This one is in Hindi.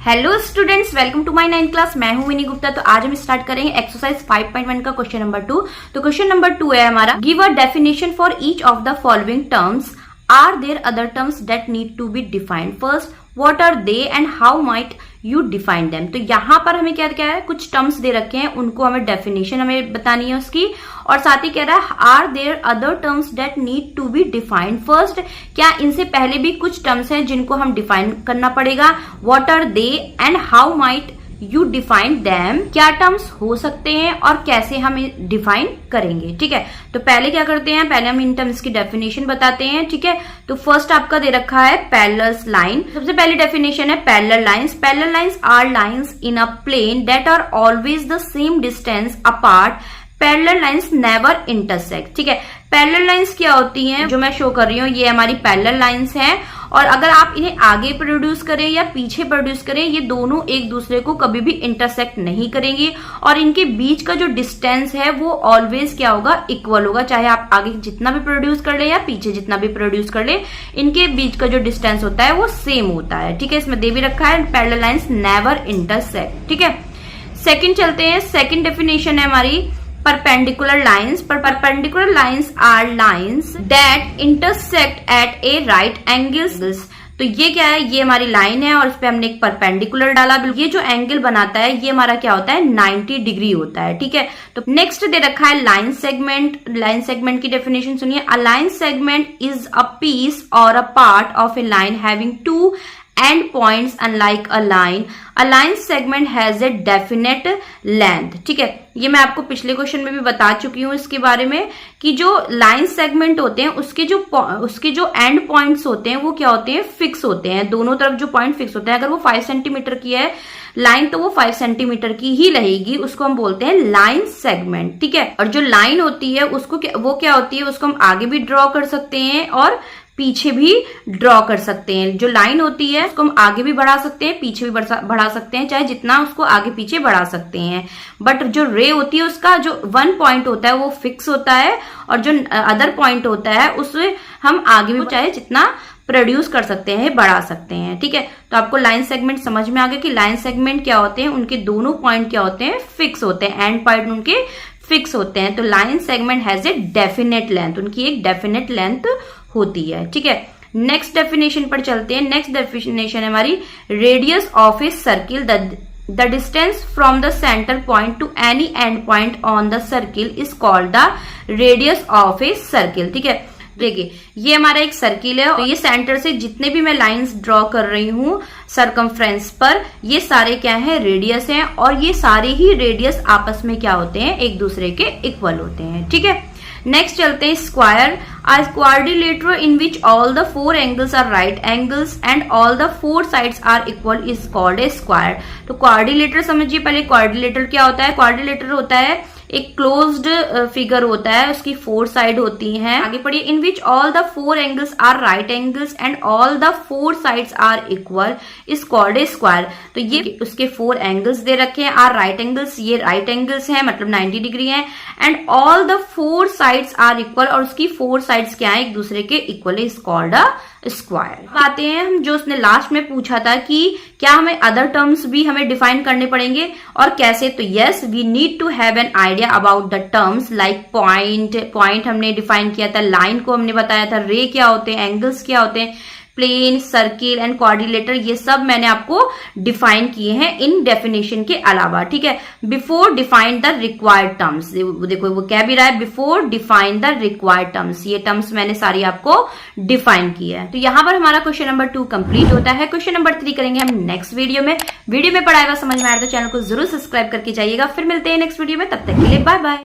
Hello students, welcome to my 9th class. मैं हूं विनी गुप्ता। तो आज हम स्टार्ट करेंगे एक्सरसाइज 5.1 का क्वेश्चन नंबर 2। तो क्वेश्चन नंबर 2 है हमारा, give a definition for each of the following terms, are there other terms that need to be defined, first what are they and how might you define them. तो यहाँ पर हमें क्या है, कुछ टर्म्स दे रखे हैं, उनको हमें डेफिनेशन हमें बतानी है उसकी, और साथ ही कह रहा है are there other terms that need to be defined first, क्या इनसे पहले भी कुछ टर्म्स हैं जिनको हम डिफाइन करना पड़ेगा, what are they and how might you define them, क्या टर्म्स हो सकते हैं और कैसे हम डिफाइन करेंगे। ठीक है, तो पहले क्या करते हैं, पहले हम इन टर्म्स की डेफिनेशन बताते हैं। ठीक है, तो फर्स्ट आपका दे रखा है पैरेलल लाइन। सबसे पहली डेफिनेशन है parallel lines. Parallel lines are lines in a plane that are always the same distance apart, parallel lines never intersect. ठीक है, पैरेलल लाइंस क्या होती हैं, जो मैं शो कर रही हूँ ये हमारी पैरेलल लाइंस हैं, और अगर आप इन्हें आगे प्रोड्यूस करें या पीछे प्रोड्यूस करें, ये दोनों एक दूसरे को कभी भी इंटरसेक्ट नहीं करेंगी, और इनके बीच का जो डिस्टेंस है वो ऑलवेज क्या होगा, इक्वल होगा। चाहे आप आगे जितना भी प्रोड्यूस कर ले या पीछे जितना भी प्रोड्यूस कर ले, इनके बीच का जो डिस्टेंस होता है वो सेम होता है। ठीक है, इसमें दे भी रखा है पैरेलल लाइंस नेवर इंटरसेक्ट। ठीक है, सेकंड चलते हैं। सेकंड डेफिनेशन है हमारी perpendicular lines. Perpendicular lines are lines that intersect at a right angles. तो ये क्या है, ये हमारी लाइन है और इस पे हमने एक परपेंडिकुलर डाला। ये जो एंगल बनाता है ये हमारा क्या होता है, 90 डिग्री होता है। ठीक है, तो नेक्स्ट दे रखा है लाइन सेगमेंट। लाइन सेगमेंट की डेफिनेशन सुनिए, a line segment is a piece or a part of a line having two end points unlike a line. A line segment has a definite length. ठीक है, ये मैं आपको पिछले क्वेश्चन में भी बता चुकी हूँ इसके बारे में, कि जो लाइन सेगमेंट होते हैं उसके जो एंड पॉइंट्स होते हैं वो क्या होते हैं, फिक्स होते हैं। दोनों तरफ जो पॉइंट फिक्स होते हैं, अगर वो 5 सेंटीमीटर की है लाइन तो वो 5 सेंटीमीटर की ही रहेगी, उसको हम बोलते हैं लाइन सेगमेंट। ठीक है, और जो लाइन होती है उसको वो क्या होती है, उसको हम आगे भी ड्रॉ कर सकते हैं और पीछे भी ड्रॉ कर सकते हैं। जो लाइन होती है उसको हम आगे भी बढ़ा सकते हैं, पीछे भी बढ़ा सकते हैं, चाहे जितना उसको आगे पीछे बढ़ा सकते हैं। बट जो रे होती है उसका जो 1 पॉइंट होता है वो फिक्स होता है, और जो अदर पॉइंट होता है उससे हम आगे भी चाहे जितना प्रोड्यूस कर सकते हैं, बढ़ा सकते हैं। ठीक है, तो आपको लाइन सेगमेंट समझ में आ गया कि लाइन सेगमेंट क्या होते हैं, उनके दोनों पॉइंट क्या होते हैं, फिक्स होते हैं, एंड पॉइंट उनके फिक्स होते हैं। तो line segment has a definite length, उनकी एक डेफिनेट लेंथ होती है। ठीक है, नेक्स्ट डेफिनेशन पर चलते हैं। नेक्स्ट डेफिनेशन है हमारी radius of a circle, the distance from the centre point two any and point on the circle is called the radius of a circle. ठीक है, देखिए ये हमारा एक सर्किल है, तो ये सेंटर से जितने भी मैं लाइंस ड्रॉ कर रही हूँ सरकमफ्रेंस पर, ये सारे क्या है, रेडियस हैं, और ये सारे ही रेडियस आपस में क्या होते हैं, एक दूसरे के इक्वल होते हैं। ठीक है, नेक्स्ट चलते हैं square. A quadrilateral in which all the 4 angles are right angles and all the 4 sides are equal is called a square. तो क्वाड्रिलेटर समझिए पहले, क्वाड्रिलेटर क्या होता है, क्वाड्रिलेटर होता है एक क्लोज्ड फिगर होता है, उसकी 4 साइड होती हैं। आगे पढ़िए, in which all the 4 angles are right angles and all the 4 sides are equal is called a square. तो ये उसके 4 एंगल्स दे रखे हैं, आर राइट एंगल्स, ये राइट एंगल्स हैं मतलब 90 डिग्री हैं, and all the 4 sides are equal, और उसकी 4 साइड्स क्या है, एक दूसरे के equal, is called a square. आते हैं हम जो उसने लास्ट में पूछा था कि क्या हमें अदर टर्म्स भी हमें डिफाइन करने पड़ेंगे और कैसे। तो yes, we need to have an idea about the terms like point हमने डिफाइन किया था, लाइन को हमने बताया था, रे क्या होते हैं, एंगल्स क्या होते हैं, प्लेन, सर्किल एंड क्वाड्रिलेटर, ये सब मैंने आपको डिफाइन किए हैं इन डेफिनेशन के अलावा। ठीक है, before define the required terms, देखो वो क्या भी रहा है, before define the required terms, ये टर्म्स मैंने सारी आपको डिफाइन की है। तो यहाँ पर हमारा क्वेश्चन नंबर 2 कंप्लीट होता है। क्वेश्चन नंबर 3 करेंगे हम नेक्स्ट वीडियो में। वीडियो में पढ़ाएगा समझ में आया तो चैनल को जरूर सब्सक्राइब करके जाइएगा। फिर मिलते हैं नेक्स्ट वीडियो में, तब तक के लिए बाय बाय।